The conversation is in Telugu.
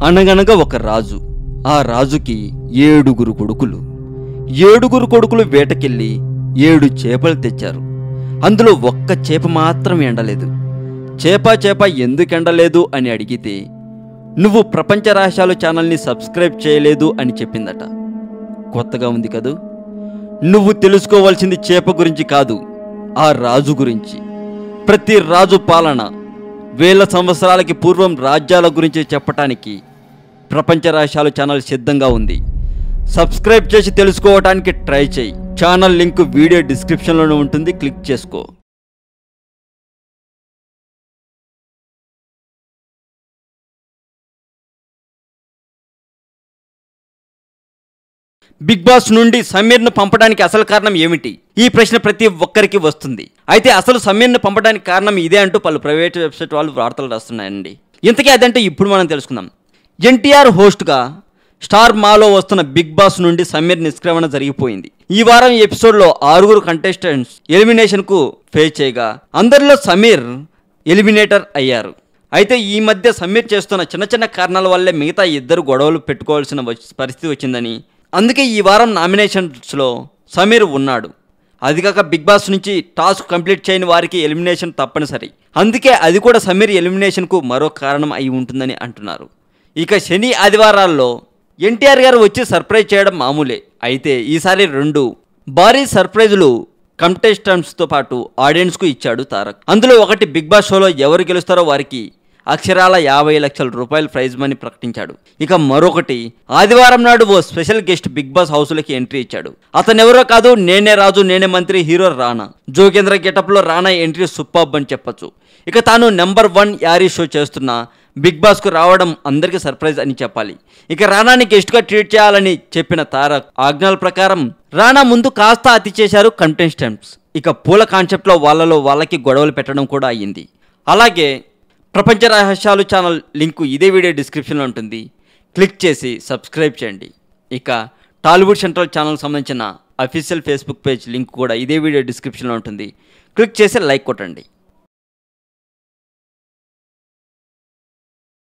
అనగనగా ఒక రాజు. ఆ రాజుకి 7 కొడుకులు. 7 కొడుకులు వేటకెళ్ళి 7 చేపలు తెచ్చారు. అందులో ఒక్క చేప మాత్రం ఎండలేదు. చేప ఎందుకు ఎండలేదు అని అడిగితే, నువ్వు ప్రపంచ రహస్యాలు ఛానల్ని సబ్స్క్రైబ్ చేయలేదు అని చెప్పిందట. కొత్తగా ఉంది కదూ. నువ్వు తెలుసుకోవాల్సింది చేప గురించి కాదు, ఆ రాజు గురించి. ప్రతి రాజు పాలన, వేల సంవత్సరాలకి పూర్వం రాజ్యాల గురించి చెప్పటానికి ప్రపంచ రహస్యాలు ఛానల్ సిద్ధంగా ఉంది. సబ్స్క్రైబ్ చేసి తెలుసుకోవడానికి ట్రై చేయి. ఛానల్ లింక్ వీడియో డిస్క్రిప్షన్లోనే ఉంటుంది, క్లిక్ చేసుకో. బిగ్ బాస్ నుండి సమీర్ను పంపడానికి అసలు కారణం ఏమిటి? ఈ ప్రశ్న ప్రతి ఒక్కరికి వస్తుంది. అయితే అసలు సమీర్ను పంపడానికి కారణం ఇదే అంటూ పలు ప్రైవేట్ వెబ్సైట్ వాళ్ళు వార్తలు రాస్తున్నాయండి. ఇంతకీ అదంటే ఇప్పుడు మనం తెలుసుకుందాం. ఎన్టీఆర్ హోస్ట్గా స్టార్ మాలో వస్తున్న బిగ్ బాస్ నుండి సమీర్ నిష్క్రమణ జరిగిపోయింది. ఈ వారం ఎపిసోడ్లో 6 కంటెస్టెంట్స్ ఎలిమినేషన్కు ఫేస్ చేయగా అందరిలో సమీర్ ఎలిమినేటర్ అయ్యారు. అయితే ఈ మధ్య సమీర్ చేస్తున్న చిన్న కారణాల వల్లే మిగతా 2 గొడవలు పెట్టుకోవాల్సిన పరిస్థితి వచ్చిందని, అందుకే ఈ వారం నామినేషన్స్లో సమీర్ ఉన్నాడు. అదికాక బిగ్ బాస్ నుంచి టాస్క్ కంప్లీట్ చేయని వారికి ఎలిమినేషన్ తప్పనిసరి. అందుకే అది కూడా సమీర్ ఎలిమినేషన్కు మరో కారణం అయి ఉంటుందని అంటున్నారు. ఇక శని ఆదివారాల్లో ఎన్టీఆర్ గారు వచ్చి సర్ప్రైజ్ చేయడం మామూలే. అయితే ఈసారి 2 భారీ సర్ప్రైజులు కంటెస్టెంట్స్తో పాటు ఆడియన్స్కు ఇచ్చాడు తారక్. అందులో ఒకటి, బిగ్ బాస్ షోలో ఎవరు గెలుస్తారో వారికి అక్షరాల 50 లక్షల రూపాయల ప్రైజ్ మనీ ప్రకటించాడు. ఇక మరొకటి, ఆదివారం నాడు ఓ స్పెషల్ గెస్ట్ బిగ్ బాస్ హౌస్లోకి ఎంట్రీ ఇచ్చాడు. అతనెవరో కాదు, నేనే రాజు నేనే మంత్రి హీరో రానా. జోగేంద్ర గెటప్లో రానా ఎంట్రీ సూపర్బ్ అని చెప్పొచ్చు. ఇక తాను నెంబర్ 1 యారీ షో చేస్తున్న బిగ్ బాస్కు రావడం అందరికీ సర్ప్రైజ్ అని చెప్పాలి. ఇక రానాని గెస్ట్గా ట్రీట్ చేయాలని చెప్పిన తారక్ ఆజ్ఞల ప్రకారం రానా ముందు కాస్త అతి చేశారు కంటెస్టెంట్స్. ఇక పూల కాన్సెప్ట్లో వాళ్ళకి గొడవలు పెట్టడం కూడా అయ్యింది. అలాగే ప్రపంచ రహస్యాలు ఛానల్ లింకు ఇదే వీడియో డిస్క్రిప్షన్లో ఉంటుంది, క్లిక్ చేసి సబ్స్క్రైబ్ చేయండి. ఇక టాలీవుడ్ సెంట్రల్ ఛానల్ సంబంధించిన అఫీషియల్ ఫేస్బుక్ పేజ్ లింక్ కూడా ఇదే వీడియో డిస్క్రిప్షన్లో ఉంటుంది, క్లిక్ చేసి లైక్ కొట్టండి.